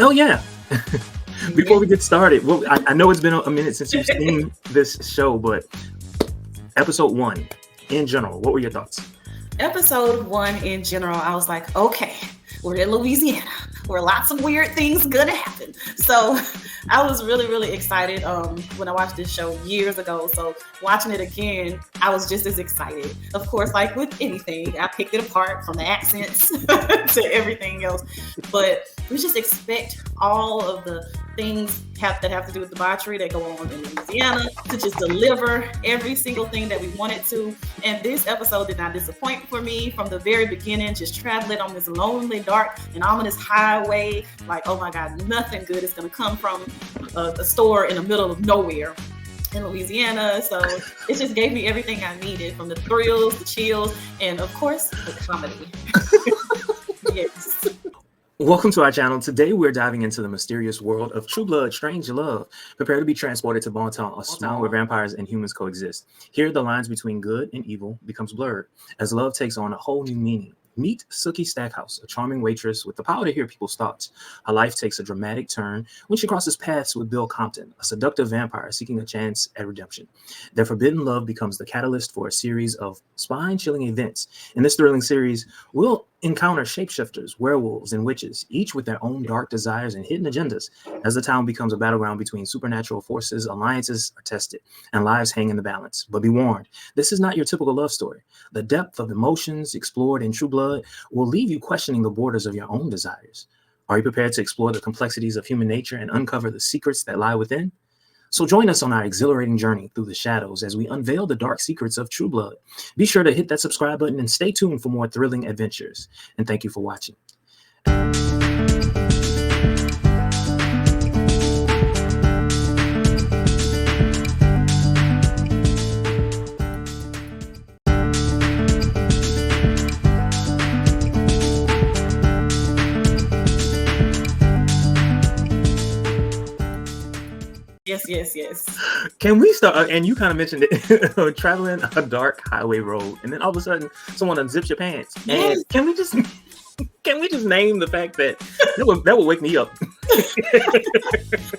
Oh yeah. Before we get started, well, I know it's been a minute since you've seen this show, but episode 1 in general, what were your thoughts? Episode 1 in general, I was like, okay, we're in Louisiana where lots of weird things gonna happen. So I was really, really excited when I watched this show years ago. So watching it again, I was just as excited. Of course, like with anything, I picked it apart from the accents to everything else. But we just expect all of the things that have to do with debauchery that go on in Louisiana to just deliver every single thing that we wanted to. And this episode did not disappoint for me from the very beginning, just traveling on this lonely, dark, and ominous highway. Like, oh my God, nothing good is going to come from a store in the middle of nowhere in Louisiana. So it just gave me everything I needed, from the thrills, the chills, and of course, the comedy. Yes. Welcome to our channel. Today we're diving into the mysterious world of True Blood, Strange Love. Prepare to be transported to Bonton, a small where vampires and humans coexist. Here, the lines between good and evil becomes blurred as love takes on a whole new meaning. Meet Sookie Stackhouse, a charming waitress with the power to hear people's thoughts. Her life takes a dramatic turn when she crosses paths with Bill Compton, a seductive vampire seeking a chance at redemption. Their forbidden love becomes the catalyst for a series of spine-chilling events. In this thrilling series, we'll encounter shapeshifters, werewolves, and witches, each with their own dark desires and hidden agendas. As the town becomes a battleground between supernatural forces, alliances are tested, and lives hang in the balance. But be warned, this is not your typical love story. The depth of emotions explored in True Blood will leave you questioning the borders of your own desires. Are you prepared to explore the complexities of human nature and uncover the secrets that lie within? So join us on our exhilarating journey through the shadows as we unveil the dark secrets of True Blood. Be sure to hit that subscribe button and stay tuned for more thrilling adventures. And thank you for watching. Yes. Can we start? And you kind of mentioned it, traveling a dark highway road, and then all of a sudden, someone unzips your pants. Yes. And can we just name the fact that would wake me up?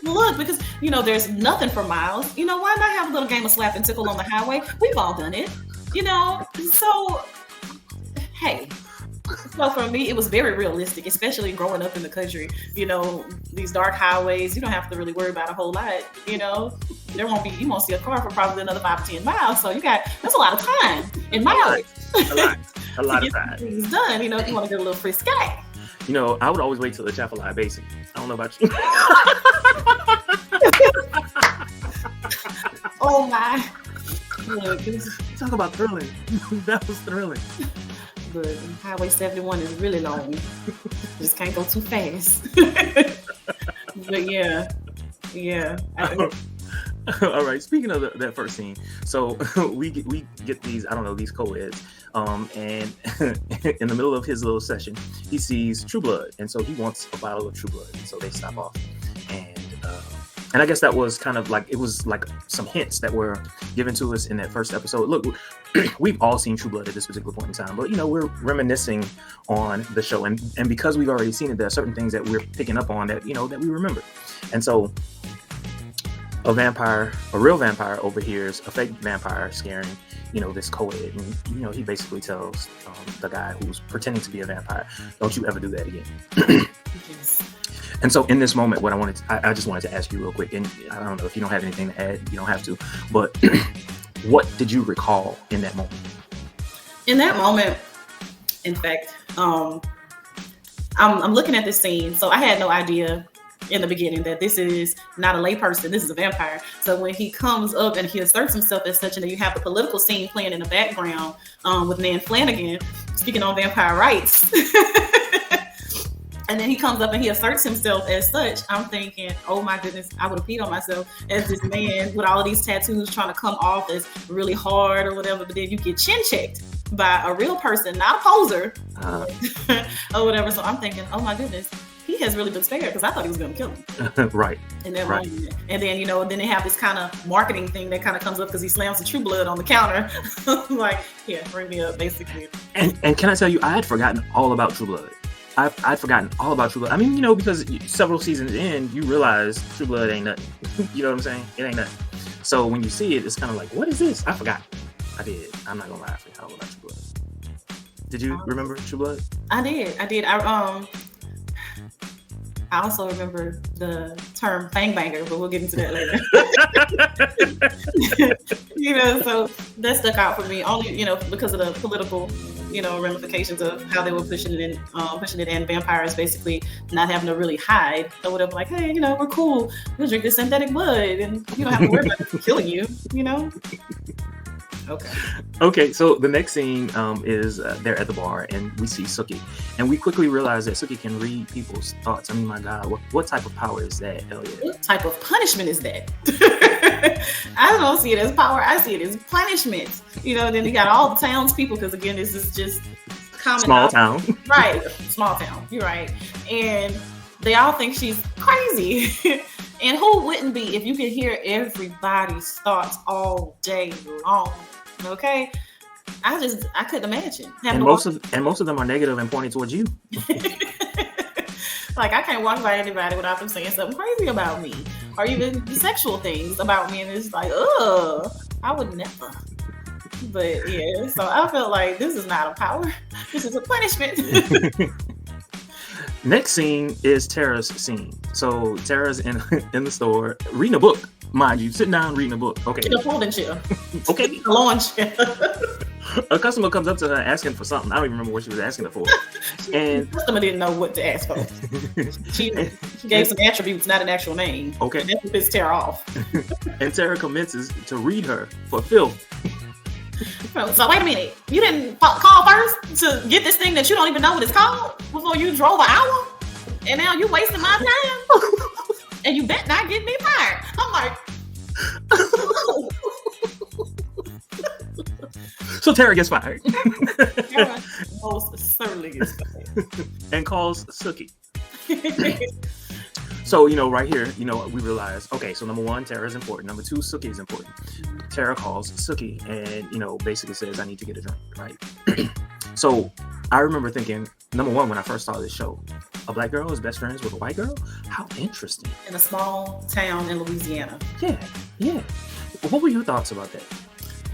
Look, because there's nothing for miles. Why not have a little game of slap and tickle on the highway? We've all done it. So hey. So for me, it was very realistic, especially growing up in the country. These dark highways, you don't have to really worry about a whole lot. You won't see a car for probably another 5 to 10 miles. So that's a lot of time in miles. A lot of time. Things done. If you want to get a little frisky. I would always wait till the Chapel Basin. I don't know about you. Oh my! Look, talk about thrilling. That was thrilling. But Highway 71 is really long. Just can't go too fast. But yeah. All right. Speaking of that first scene, so we get these these co-eds, and in the middle of his little session, he sees True Blood, and so he wants a bottle of True Blood, and so they stop off, and I guess that was kind of like, it was like some hints that were given to us in that first episode. Look, we've all seen True Blood at this particular point in time, but we're reminiscing on the show, and because we've already seen it, there are certain things that we're picking up on that that we remember. And so a real vampire overhears a fake vampire scaring this co-ed, and he basically tells the guy who's pretending to be a vampire, don't you ever do that again. Yes. And so in this moment, what I just wanted to ask you real quick, and I don't know if you don't have anything to add, you don't have to, but what did you recall in that moment? In that moment, in fact, I'm looking at this scene. So I had no idea in the beginning that this is not a layperson, this is a vampire. So when he comes up and he asserts himself as such, and then you have the political scene playing in the background with Nan Flanagan speaking on vampire rights. And then he comes up and he asserts himself as such. I'm thinking, oh my goodness, I would have peed on myself as this man with all of these tattoos trying to come off as really hard or whatever. But then you get chin checked by a real person, not a poser or whatever. So I'm thinking, oh my goodness, he has really been spared, because I thought he was going to kill him. Right. In that moment. And then, then they have this kind of marketing thing that kind of comes up because he slams the True Blood on the counter. Like, here, bring me up, basically. And can I tell you, I had forgotten all about True Blood. I'd forgotten all about True Blood. I mean, you know, because several seasons in, you realize True Blood ain't nothing. You know what I'm saying? It ain't nothing. So when you see it, it's kind of like, what is this? I forgot. I did. I'm not gonna lie. I forgot all about True Blood. Did you remember True Blood? I did. I also remember the term "fang banger," but we'll get into that later. You know, so that stuck out for me only, you know, because of the political, you know, ramifications of how they were pushing it in vampires basically not having to really hide or whatever. Like, hey, you know, we're cool. We'll drink this synthetic blood, and you don't have to worry about killing you. You know. Okay, so the next scene is they're at the bar and we see Sookie, and we quickly realize that Sookie can read people's thoughts. I mean, my God, what type of power is that, Elliot? What type of punishment is that? I don't see it as power. I see it as punishment. You know, then you got all the townspeople, because again, this is just common small town. Right, small town. You're right, and they all think she's crazy. And who wouldn't be if you could hear everybody's thoughts all day long? Okay, I couldn't imagine. And most of them are negative and pointing towards you. Like, I can't walk by anybody without them saying something crazy about me, or even sexual things about me, and it's like, ugh, I would never. But yeah, so I felt like this is not a power. This is a punishment. Next scene is Tara's scene. So Tara's in the store reading a book, mind you, sitting down reading a book. Okay. In a folding chair. Okay. A lawn chair. A customer comes up to her asking for something. I don't even remember what she was asking her for. And the customer didn't know what to ask for. She gave some attributes, not an actual name. Okay. And that's what pissed Tara off. And Tara commences to read her for filth. So wait a minute, you didn't call first to get this thing that you don't even know what it's called before you drove an hour, and now you wasting my time, and you bet not get me fired. I'm like, so Tara gets fired. Tara most certainly gets fired. And calls Sookie. So, you know, right here, you know, we realize, okay, so number one, Tara is important. Number two, Sookie is important. Tara calls Sookie and, you know, basically says, I need to get a drink, right? So I remember thinking, number one, when I first saw this show, a black girl is best friends with a white girl? How interesting. In a small town in Louisiana. Yeah. What were your thoughts about that?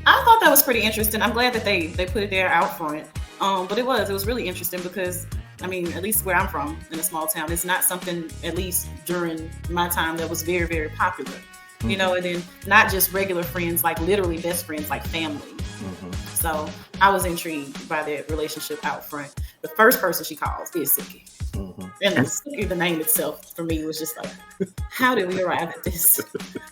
I thought that was pretty interesting. I'm glad that they put it there out front. But it was really interesting because, I mean, at least where I'm from, in a small town, it's not something, at least during my time, that was very, very popular. Mm-hmm. You know, and then not just regular friends, like literally best friends, like family. Mm-hmm. So I was intrigued by that relationship out front. The first person she calls is Sookie. Mm-hmm. And Sookie, the name itself, for me, was just like, how did we arrive at this?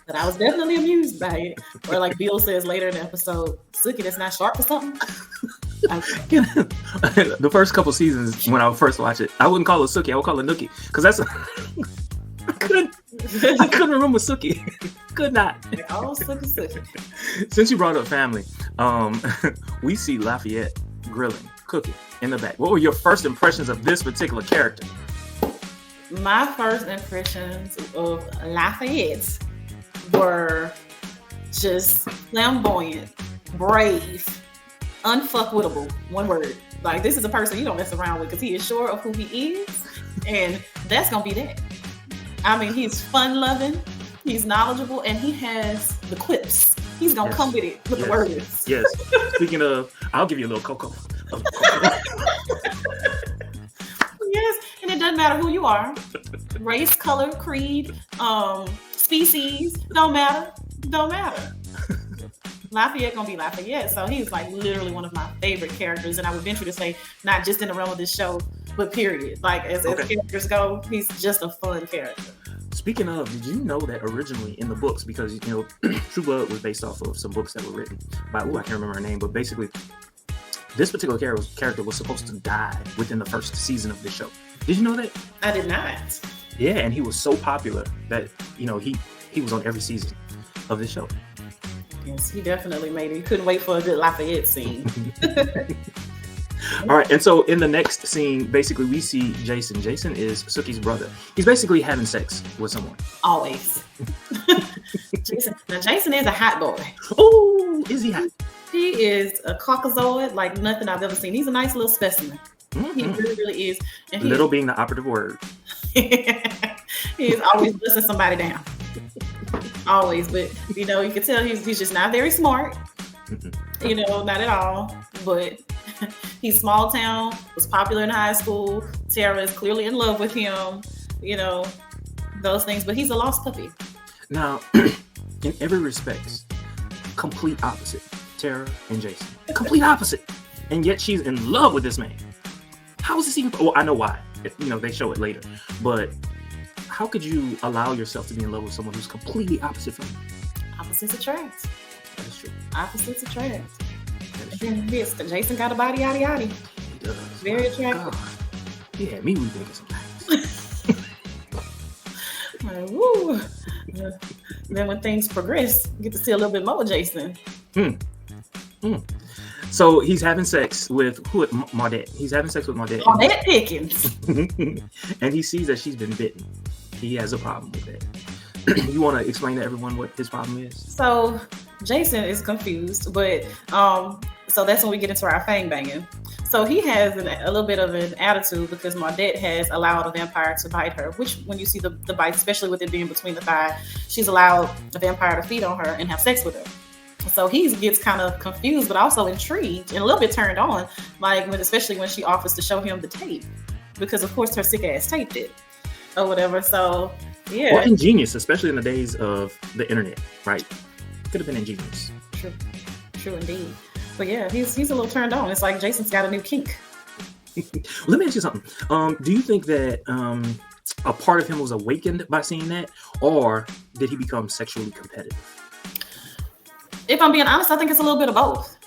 But I was definitely amused by it. Or like Bill says later in the episode, Sookie that's not sharp or something. Okay. The first couple seasons when I would first watch it, I wouldn't call her Sookie, I would call her Nookie, because that's I couldn't remember Sookie. Could not. Oh, Sookie. Since you brought up family, we see Lafayette grilling, cooking in the back. What were your first impressions of this particular character? My first impressions of Lafayette were just flamboyant, brave, unfuckwittable. One word. Like, this is a person you don't mess around with because he is sure of who he is, and that's gonna be that. I mean, he's fun-loving, he's knowledgeable, and he has the quips. He's gonna come with it with the words. Yes. Speaking of, I'll give you a little cocoa. Yes, and it doesn't matter who you are, race, color, creed, species, don't matter. Lafayette gonna be Lafayette, so he's like literally one of my favorite characters, and I would venture to say not just in the realm of this show, but period. Like as characters go, he's just a fun character. Speaking of, did you know that originally in the books, because you know True Blood was based off of some books that were written by I can't remember her name, but basically this particular character was supposed to die within the first season of the show. Did you know that? I did not. Yeah, and he was so popular that you know he was on every season of this show. Yes, he definitely made it. He couldn't wait for a good Lafayette scene. All right, and so in the next scene, basically we see Jason. Jason is Sookie's brother. He's basically having sex with someone. Always. Jason is a hot boy. Oh, is he hot? He is a Caucasoid like nothing I've ever seen. He's a nice little specimen. He really, really is. And Little being the operative word. He's always blessing somebody down. Always. But, you know, you can tell he's just not very smart. You know, not at all. But he's small town, was popular in high school. Tara is clearly in love with him. You know, those things. But he's a lost puppy. Now, in every respect, complete opposite. Tara and Jason. Complete opposite. And yet she's in love with this man. How is this even? Well, I know why. You know, they show it later. But how could you allow yourself to be in love with someone who's completely opposite from you? Opposites attract. That is true. Opposites attract. That is true. Jason got a body, yada yada. He does. Very attractive. God. He had me rethinking sometimes. Like, woo. Then when things progress, you get to see a little bit more of Jason. So he's having sex with who? Maudette. He's having sex with Maudette. Maudette Pickens. And he sees that she's been bitten. He has a problem with that. You want to explain to everyone what his problem is? So Jason is confused, but so that's when we get into our fang banging. So he has a little bit of an attitude because Maudette has allowed a vampire to bite her, which when you see the bite, especially with it being between the thigh, she's allowed the vampire to feed on her and have sex with her. So he gets kind of confused, but also intrigued and a little bit turned on, like especially when she offers to show him the tape, because of course her sick ass taped it or whatever. So yeah, well, ingenious, especially in the days of the internet, right? Could have been ingenious. True indeed. But yeah, he's a little turned on. It's like Jason's got a new kink. Let me ask you something. Do you think that a part of him was awakened by seeing that, or did he become sexually competitive? If I'm being honest, I think it's a little bit of both.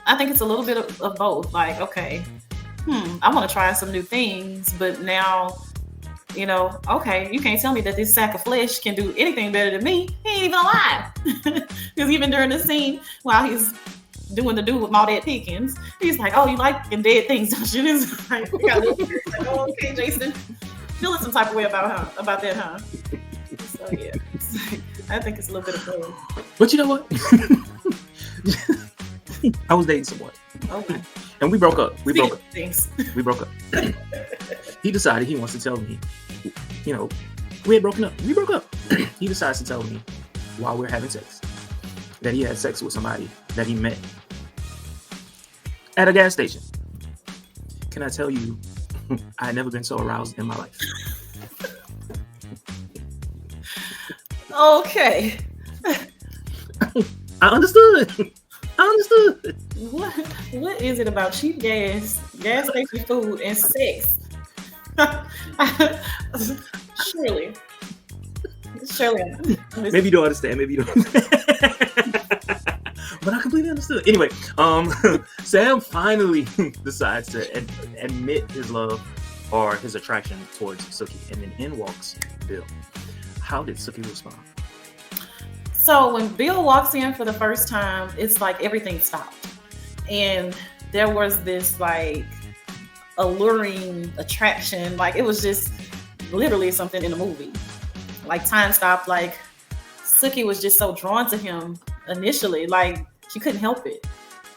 I think it's a little bit of both. Like, okay, I want to try some new things, but now, you know, okay, you can't tell me that this sack of flesh can do anything better than me. He ain't even alive. Because even during the scene, while he's doing the dude with Maudette Pickens, he's like, "Oh, you like dead things, don't you?" It's like, oh, okay, Jason, feeling some type of way about that, huh? So yeah, I think it's a little bit of both. But you know what? I was dating someone. Okay. And we broke up. We broke up. Things. We broke up. He decided he wants to tell me, you know, we had broken up. We broke up. He decides to tell me while we're having sex that he had sex with somebody that he met at a gas station. Can I tell you, I had never been so aroused in my life. Okay. I understood. What is it about cheap gas station food, and sex? Surely. Maybe you don't understand. But I completely understood. Anyway, Sam finally decides to admit his love or his attraction towards Sookie, and then in walks Bill. How did Sookie respond? So when Bill walks in for the first time, it's like everything stopped. And there was this like alluring attraction. Like it was just literally something in the movie. Like time stopped. Like Sookie was just so drawn to him initially. Like she couldn't help it.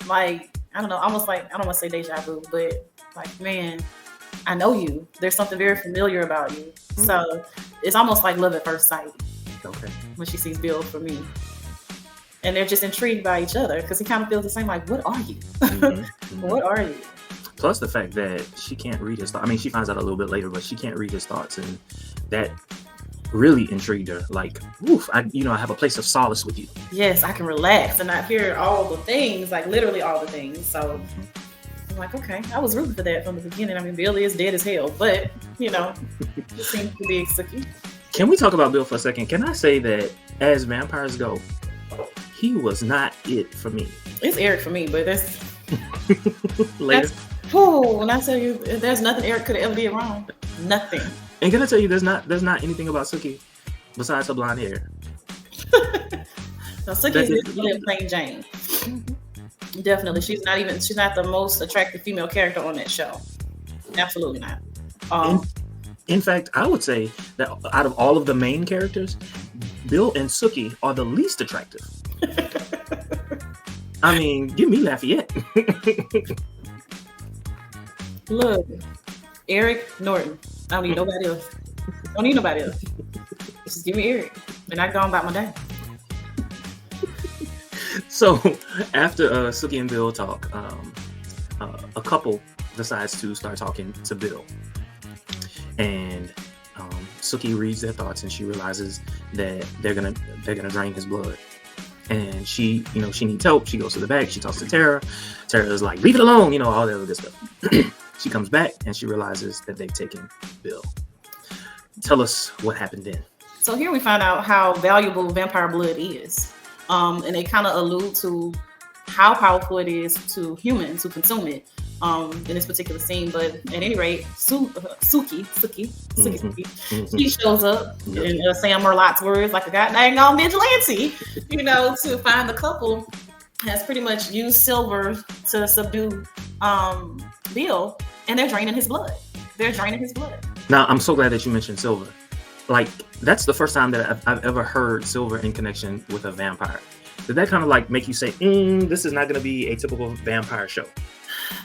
Like, I don't know, almost like, I don't want to say deja vu, but like, man, I know you. There's something very familiar about you. Mm-hmm. So it's almost like love at first sight. Okay. When she sees Bill for me. And they're just intrigued by each other because he kind of feels the same, like, what are you? Mm-hmm. What are you? Plus the fact that she can't read his thoughts. I mean, she finds out a little bit later, but she can't read his thoughts. And that really intrigued her. Like, oof, I have a place of solace with you. Yes, I can relax and not hear all the things, like literally all the things. So I'm like, okay, I was rooting for that from the beginning. I mean, Bill is dead as hell, but, it seems to be Sookie. Can we talk about Bill for a second? Can I say that as vampires go, he was not it for me. It's Eric for me, but that's later. When I tell you, there's nothing Eric could have ever did wrong. Nothing. And can I tell you, there's not anything about Sookie besides her blonde hair. No, Sookie is really a plain Jane. Definitely, she's not the most attractive female character on that show. Absolutely not. In fact, I would say that out of all of the main characters, Bill and Sookie are the least attractive. I mean, give me Lafayette. Look, Eric Norton. I don't need nobody else. Don't need nobody else. Just give me Eric, and I go on about my day. So after Sookie and Bill talk, a couple decides to start talking to Bill, and Sookie reads their thoughts, and she realizes that they're gonna drain his blood, and she needs help. She goes to the back. She talks to Tara. Tara's like, leave it alone, all that other good stuff. She comes back and she realizes that they've taken Bill. Tell us what happened then. So here we find out how valuable vampire blood is. And they kind of allude to how powerful it is to humans who consume it in this particular scene. But at any rate, Sookie, she shows up in Sam Merlot's words, like a goddamn vigilante, to find the couple has pretty much used silver to subdue Bill, and they're draining his blood. Now, I'm so glad that you mentioned silver. Like, that's the first time that I've ever heard silver in connection with a vampire. Did that kind of like make you say, this is not going to be a typical vampire show?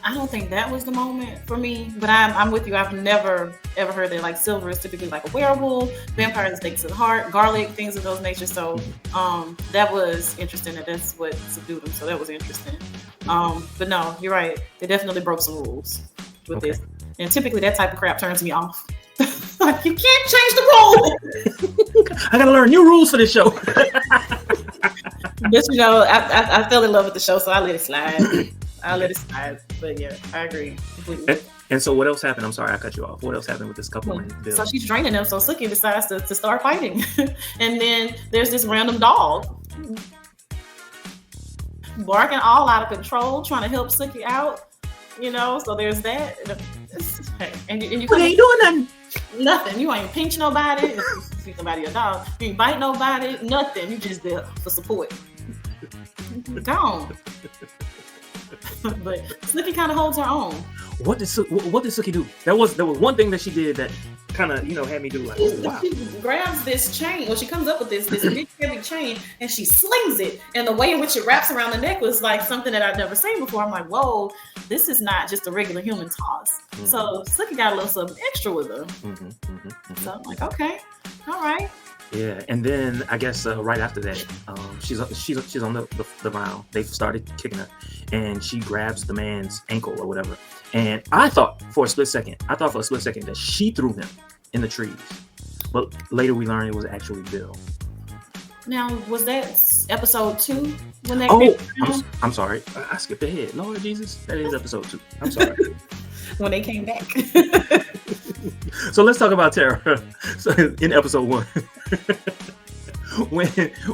I don't think that was the moment for me, but I'm with you. I've never ever heard that like silver is typically like a werewolf, vampires take to the heart, garlic, things of those nature. So that was interesting that that's what subdued them. So that was interesting. But no, you're right. They definitely broke some rules with this. And typically that type of crap turns me off. Like, you can't change the rules. I gotta learn new rules for this show. But I fell in love with the show, so I let it slide. But yeah, I agree completely. And so what else happened? I'm sorry, I cut you off. What else happened with this couple and Bill? So she's draining them, so Sookie decides to start fighting. And then there's this random dog barking all out of control, trying to help Sookie out. So there's that. And you ain't doing nothing. Nothing. You ain't pinch nobody. You see somebody, your dog. You ain't bite nobody. Nothing. You just there for support. Gone. But Sookie kind of holds her own. What did Sookie do? There was one thing that she did that kind of had me do like, oh, wow. She grabs this chain, she comes up with this big heavy chain, and she slings it. And the way in which it wraps around the neck was like something that I'd never seen before. I'm like, whoa, this is not just a regular human toss. Mm-hmm. So Sookie got a little something extra with her. So I'm like, okay, all right. Yeah, and then I guess right after that, she's on the ground. They've started kicking her, and she grabs the man's ankle or whatever. And I thought for a split second that she threw him in the trees, but later we learned it was actually Bill. Now, was that episode 2 when that? Oh, I'm sorry, I skipped ahead. Lord Jesus, that is episode 2. I'm sorry. When they came back. So let's talk about Tara. So in episode 1,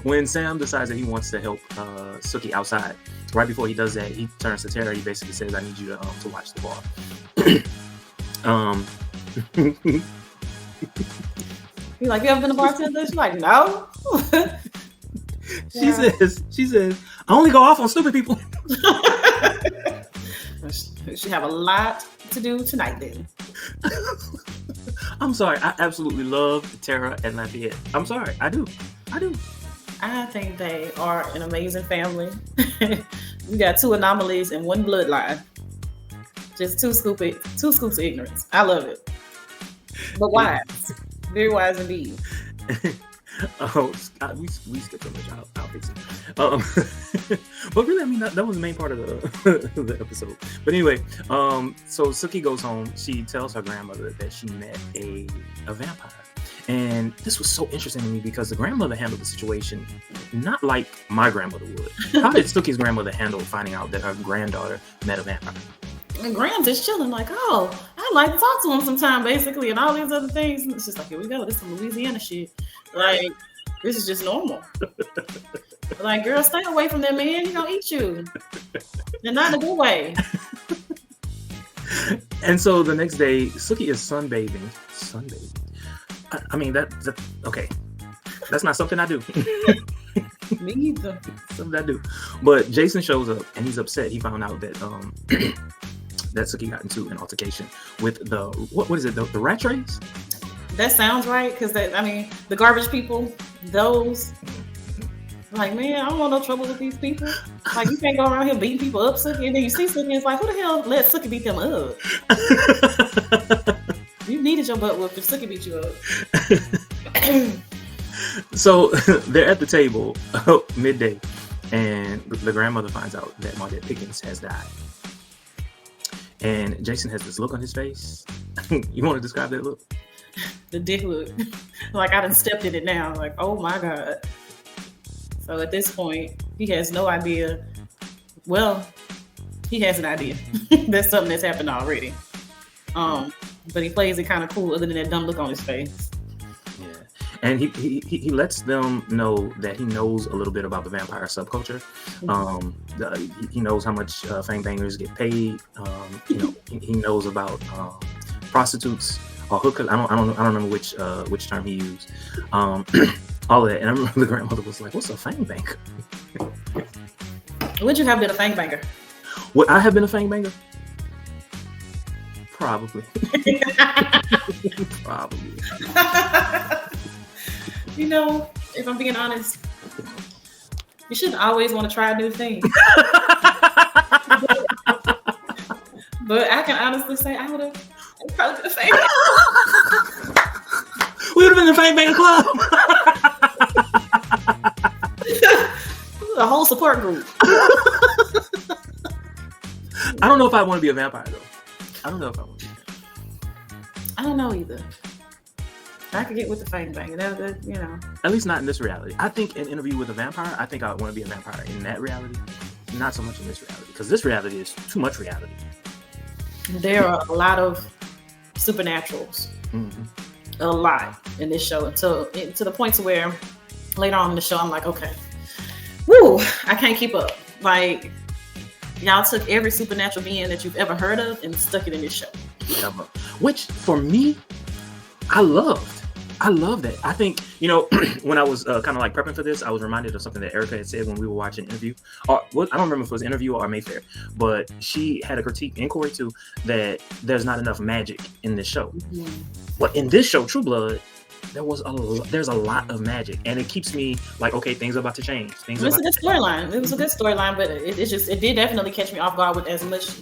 when Sam decides that he wants to help Sookie outside, right before he does that, he turns to Tara. He basically says, "I need you to watch the bar." You're like, you ever been a bartender? She's like, no. She says, I only go off on stupid people. We should have a lot to do tonight then. I'm sorry. I absolutely love Tara and Lafayette. I'm sorry. I do. I think they are an amazing family. We got 2 anomalies and 1 bloodline. Just 2 scoops of ignorance. I love it. But wise. Very wise indeed. Oh, God, we skipped so much. I'll fix it. But really, I mean, that was the main part of the episode. But anyway, so Sookie goes home. She tells her grandmother that she met a vampire. And this was so interesting to me because the grandmother handled the situation not like my grandmother would. How did Sookie's grandmother handle finding out that her granddaughter met a vampire? And Graham just chilling like, oh, I'd like to talk to him sometime, basically, and all these other things. And it's just like, here we go. This is some Louisiana shit. Like, this is just normal. Like, girl, stay away from that man. He gonna eat you. And not in a good way. And so the next day, Sookie is sunbathing. I mean, that okay. That's not something I do. Me either. Something I do. But Jason shows up and he's upset. He found out that that Sookie got into an altercation with the what is it? The rat trays? That sounds right, because the garbage people, those. Like, man, I don't want no trouble with these people. Like, you can't go around here beating people up, Sookie. And then you see Sookie, and it's like, who the hell let Sookie beat them up? You needed your butt whooped if Sookie beat you up. So they're at the table midday, and the grandmother finds out that Mardette Pickens has died. And Jason has this look on his face. You want to describe that look? The dick look. Like, I done stepped in it now. Like, oh my God. So at this point, he has no idea. Well, he has an idea. That's something that's happened already. But he plays it kind of cool other than that dumb look on his face. Yeah. And he lets them know that he knows a little bit about the vampire subculture. He knows how much fangbangers get paid. He knows about prostitutes or hookers. I don't remember which term he used. All of that. And I remember the grandmother was like, "What's a fangbanger?" Would you have been a fangbanger? Would I have been a fangbanger? Probably. Probably. You know, if I'm being honest, you shouldn't always want to try new things. But I can honestly say I would have probably been a fangbanger. We would have been in the Fangbanger Club. A whole support group. I don't know if I want to be a vampire though. I don't know if I want to be a vampire. I don't know either. I could get with the fangbanger. That, you know. At least not in this reality. I think in Interview with a Vampire, I think I would want to be a vampire in that reality. Not so much in this reality. Because this reality is too much reality. There are a lot of supernaturals. Mm-hmm. A lot in this show. To the point to where later on in the show, I'm like, okay. Woo! I can't keep up. Like, y'all took every supernatural being that you've ever heard of and stuck it in this show. Which, for me, I loved that. I think, when I was kind of like prepping for this, I was reminded of something that Erica had said when we were watching Interview. I don't remember if it was Interview or Mayfair, but she had a critique in Corey too that there's not enough magic in this show. Mm-hmm. But in this show, True Blood, there's a lot of magic, and it keeps me like, okay, things are about to change. It was a good storyline. It was a good storyline, but it did definitely catch me off guard with as much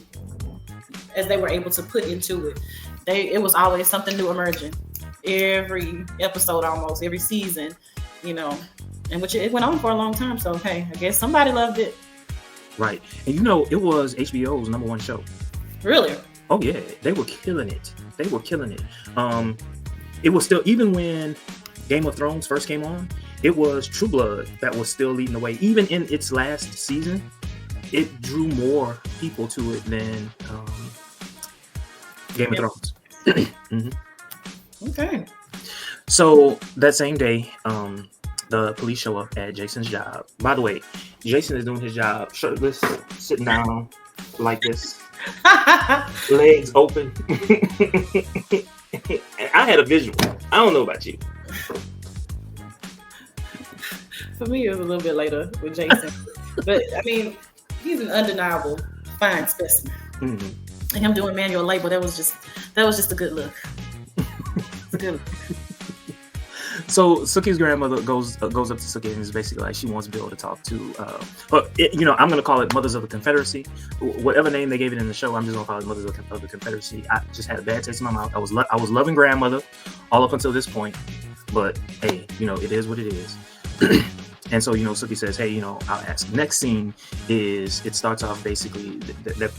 as they were able to put into it. It was always something new emerging. Every episode, almost every season, and which it went on for a long time. So hey, I guess somebody loved it. Right, and it was HBO's #1 show. Really? Oh yeah, they were killing it. It was still, even when Game of Thrones first came on, it was True Blood that was still leading the way. Even in its last season, it drew more people to it than Game of Thrones. Mm-hmm. Okay. So that same day, the police show up at Jason's job. By the way, Jason is doing his job shirtless, sitting down like this, legs open. I had a visual. I don't know about you. For me, it was a little bit later with Jason. But, I mean, he's an undeniable fine specimen. Mm-hmm. And him doing manual labor, that was just a good look. It's a good look. So Sookie's grandmother goes up to Sookie and is basically like, she wants Bill to talk to, I'm going to call it Mothers of the Confederacy. Whatever name they gave it in the show, I'm just going to call it Mothers of the Confederacy. I just had a bad taste in my mouth. I was loving grandmother all up until this point, but hey, it is what it is. And so, Sookie says, hey, I'll ask. Next scene is, it starts off basically,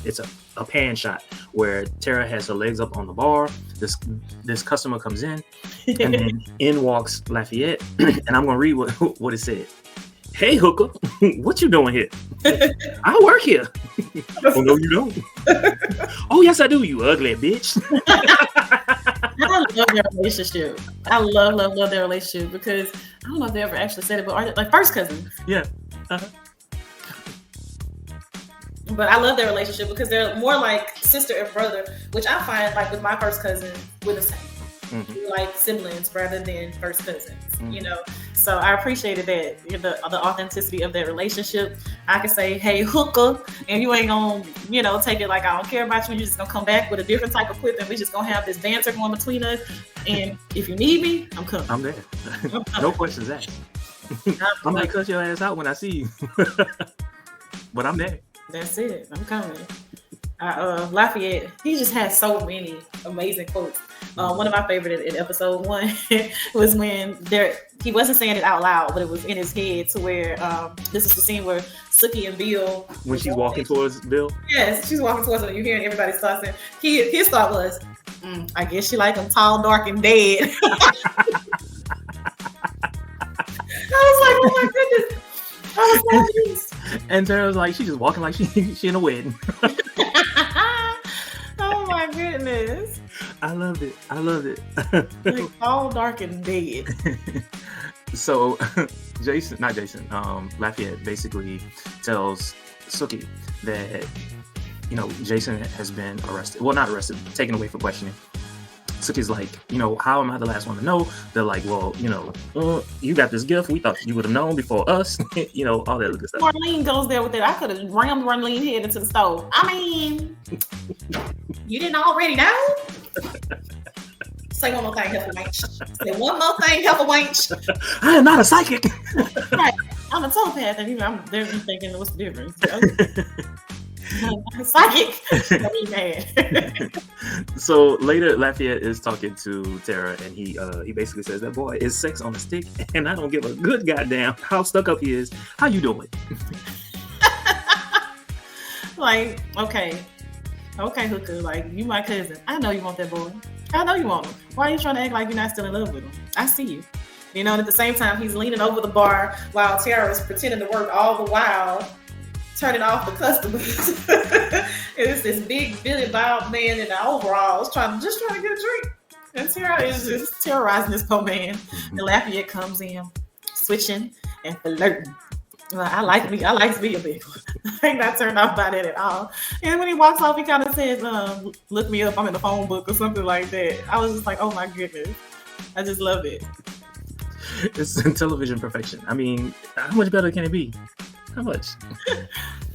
it's a pan shot where Tara has her legs up on the bar. This customer comes in, and then in walks Lafayette. And I'm going to read what it said. Hey, hooker, what you doing here? I work here. Oh, no, you don't. Oh, yes, I do, you ugly bitch. I love their relationship. I love their relationship because I don't know if they ever actually said it, but are they like first cousins? Yeah. Uh-huh. But I love their relationship because they're more like sister and brother, which I find like with my first cousin, we're the same. Mm-hmm. We're like siblings rather than first cousins, mm-hmm. So I appreciated that, the authenticity of that relationship. I can say, hey, hooker, and you ain't gonna, take it like I don't care about you. You're just gonna come back with a different type of quip, and we're just gonna have this banter going between us. And if you need me, I'm coming. I'm there. No questions asked. I might cut your ass out when I see you, but I'm there. That's it. I'm coming. Lafayette, he just has so many amazing quotes. One of my favorite in episode 1 was when he wasn't saying it out loud, but it was in his head to where this is the scene where Sookie and Bill, when she's walking towards Bill. Yes, she's walking towards him. You're hearing everybody's thoughts. And his thought was, I guess she like him tall, dark, and dead. I was like, oh my goodness. I was so pleased. And Tara was like, she just walking like she in a wedding. Oh my goodness. I loved it. Like tall, dark, and dead. So Lafayette basically tells Sookie that, Jason has been arrested. Well, not arrested, taken away for questioning. Sookie's like, how am I the last one to know? They're like, well, you got this gift. We thought you would have known before us. All that good stuff. Marlene goes there with it. I could have rammed Marlene head into the stove. I mean, you didn't already know? Say one more thing, Helper Wench. Say one more thing, Helper Wench. I am not a psychic. Right. I'm a telepath, and I'm there thinking, what's the difference? I'm psychic. Don't be mad. So later, Lafayette is talking to Tara, and he basically says that boy is sex on a stick, and I don't give a good goddamn how stuck up he is. How you doing? Like, okay, hooker, like you my cousin. I know you want that boy. I know you want him. Why are you trying to act like you're not still in love with him? I see you. And at the same time, he's leaning over the bar while Tara is pretending to work all the while, turning off the customers. It's this big Billy Bob man in the overalls trying to get a drink. And Tara is just terrorizing this poor man. And Lafayette comes in, switching and flirting. I like me a big one. I'm not turned off by that at all. And when he walks off, he kind of says, look me up, I'm in the phone book or something like that. I was just like, oh my goodness. I just love it. It's television perfection. I mean, how much better can it be? How much?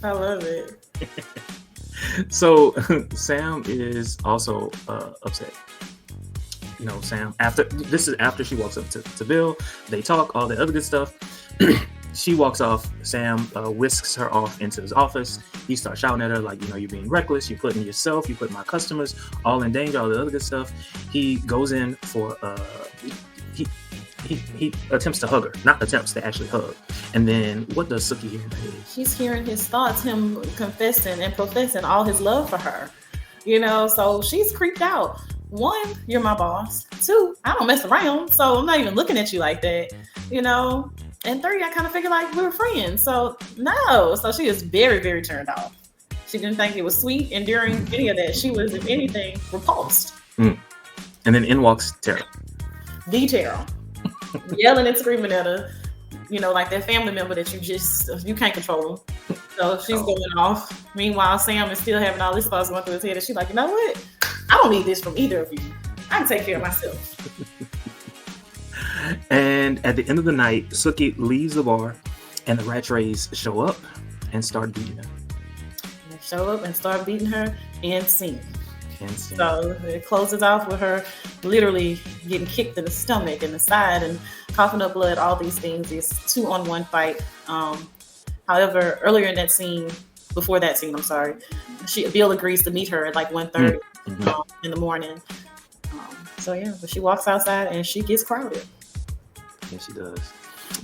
I love it. So Sam is also upset. Sam, after she walks up to Bill, they talk, all the other good stuff. She walks off. Sam whisks her off into his office. He starts shouting at her like, you're being reckless. You're putting yourself, you put my customers all in danger, all the other good stuff. He goes in for he attempts to hug her, not attempts to actually hug. And then what does Sookie hear in her head? She's hearing his thoughts, him confessing and professing all his love for her. So she's creeped out. 1, you're my boss. 2, I don't mess around, so I'm not even looking at you like that. And 3, I kind of figured like we were friends. So no. So she is very, very turned off. She didn't think it was sweet, and during any of that, she was, if anything, repulsed. And then in walks Tara. The Tara. Yelling and screaming at her, like that family member that you can't control. So she's going off. Meanwhile, Sam is still having all this thoughts going through his head, and she's like, you know what? I don't need this from either of you. I can take care of myself. And at the end of the night, Sookie leaves the bar, and the Rattrays show up and start beating her. They show up and start beating her and sing. So it closes off with her literally getting kicked in the stomach and the side and coughing up blood, all these things. It's 2-on-1 fight. However, earlier in that scene, before that scene, I'm sorry, Bill agrees to meet her at like 1:30 in the morning. But she walks outside and she gets crowded. Yeah, she does.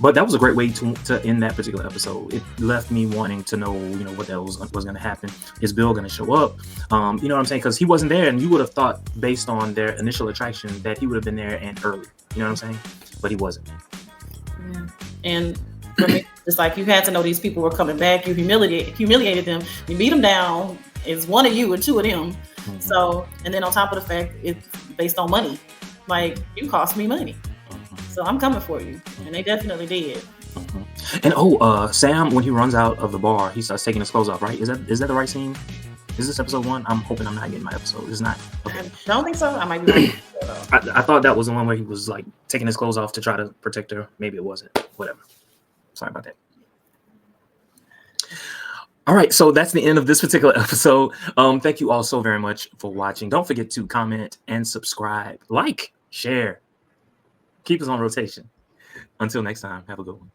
But that was a great way to end that particular episode. It left me wanting to know, what the hell was going to happen. Is Bill going to show up? You know what I'm saying? Because he wasn't there, and you would have thought, based on their initial attraction, that he would have been there and early. You know what I'm saying? But he wasn't. Yeah. And for me, it's like you had to know these people were coming back. You humiliated them. You beat them down. It's one of you and 2 of them. Mm-hmm. So, and then on top of the fact, it's based on money. Like, you cost me money. So I'm coming for you. And they definitely did. And Sam, when he runs out of the bar, he starts taking his clothes off, right? Is that the right scene? Is this episode 1? I'm hoping I'm not getting my episode. It's not. Okay. I don't think so. I might be right. I thought that was the one where he was like taking his clothes off to try to protect her. Maybe it wasn't. Whatever. Sorry about that. All right, so that's the end of this particular episode. Thank you all so very much for watching. Don't forget to comment and subscribe, like, share. Keep us on rotation. Until next time, have a good one.